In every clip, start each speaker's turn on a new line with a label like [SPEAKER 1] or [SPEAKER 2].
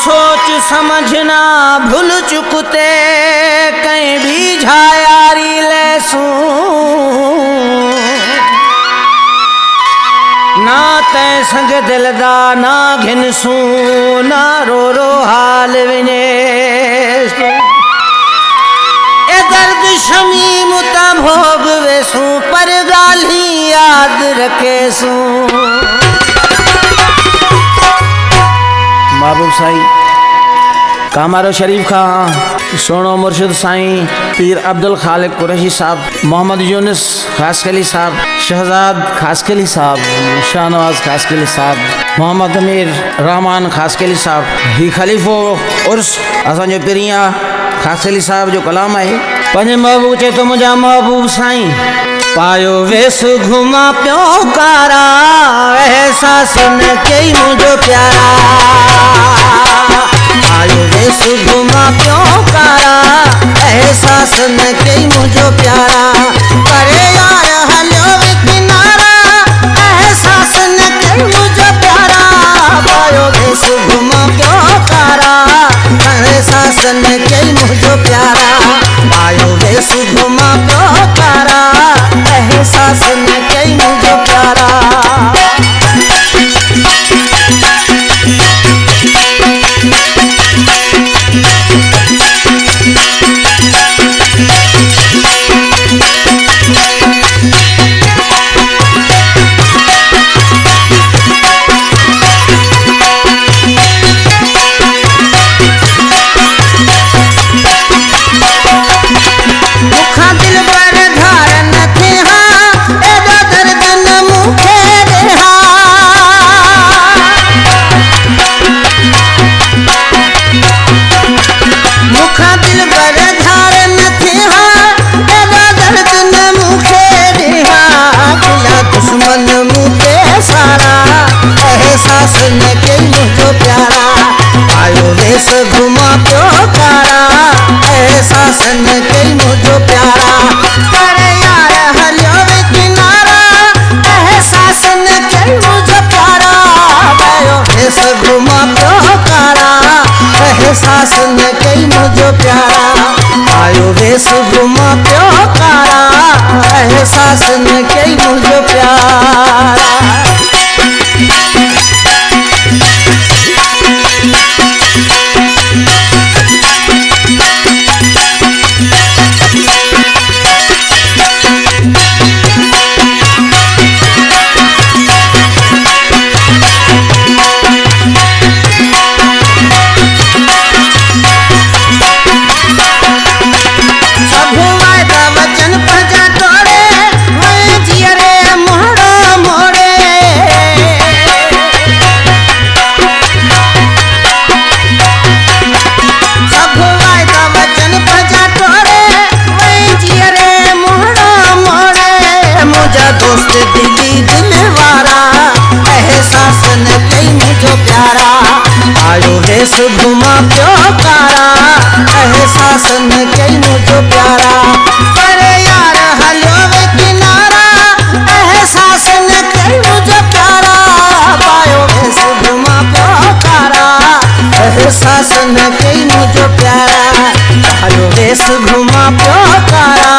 [SPEAKER 1] सोच समझना भूल चुकते कहीं भी झायारी ले सू ना तै संग दिलदा ना घिन सू ना रो रो हाल विने ए दर्द शमीम ता भोग वेसू पर गाली याद रखे सू। महबूब साईं कामारो शरीफ खां सोनो मुर्शिद साईं पीर अब्दुल खालिक कुरैशी साहब, मोहम्मद यूनुस खासकली साहब, शहजाद खासकली साहब, शाहनवाज खासकली साहब, मोहम्मद अमीर रहमान खासकली साहब, ही खलीफो उर्स असांजो पिरिया खासकली साहब जो कलाम है। पंहिंजे महबूब चए तो मुंहिंजा महबूब साईं पायो वेस घुमा पियो कारा एहसास न कई मुझो प्यारा पायो वेस घुमा पियो कारा एहसास न कई मुझो प्यारा करे यार हलियो किनारा एहसास न कई मुझो प्यारा पायो वेस घुमा पियो कारा एहसास न कई मुझो प्यारा पायो वेस घुमा पियो कारा एहसास न कई मुझो प्यारा। एहसास न कई मुझो प्यारा पायो वेस घुमा पियो कारा एहसास न कई मुझो प्यारा करे यार हलियो किनारा एहसास न कई मुझो प्यारा पायो वेस घुमा पियो कारा एहसास न कई मुझो प्यारा पायो वेस घुमा पियो कारा एहसास न कई मुझो प्यारा। दोस्त दिली दिलवारा एहसास न कई मुझो प्यारा पायो वेस घुमा पियो कारा एहसास न कई मुझो प्यारा करे यार हलियो किनारा एहसास न कई मुझो प्यारा पायो वेस घुमा पियो कारा एहसास न कई मुझो प्यारा पायो वेस घुमा पियो कारा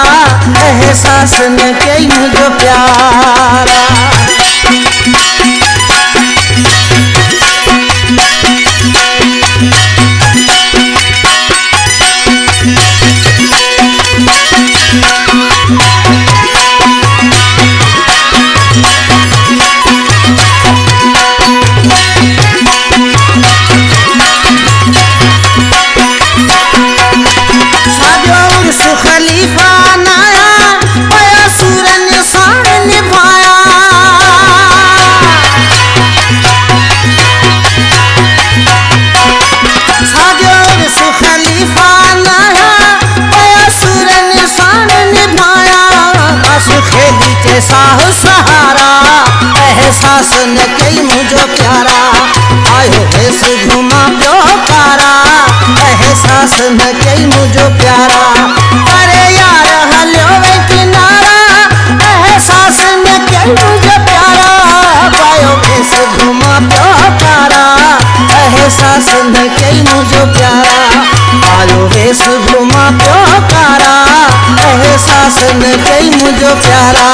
[SPEAKER 1] एहसास न कई मुझो प्यारा। एहसास न कई मुझो प्यारा। अरे यार हलियो वे किनारा, एहसास न कई मुझो प्यारा। पायो वेस घुमा पियो कारा, एहसास न कई मुझो प्यारा। पायो वेस घुमा पियो कारा, एहसास न कई मुझो प्यारा।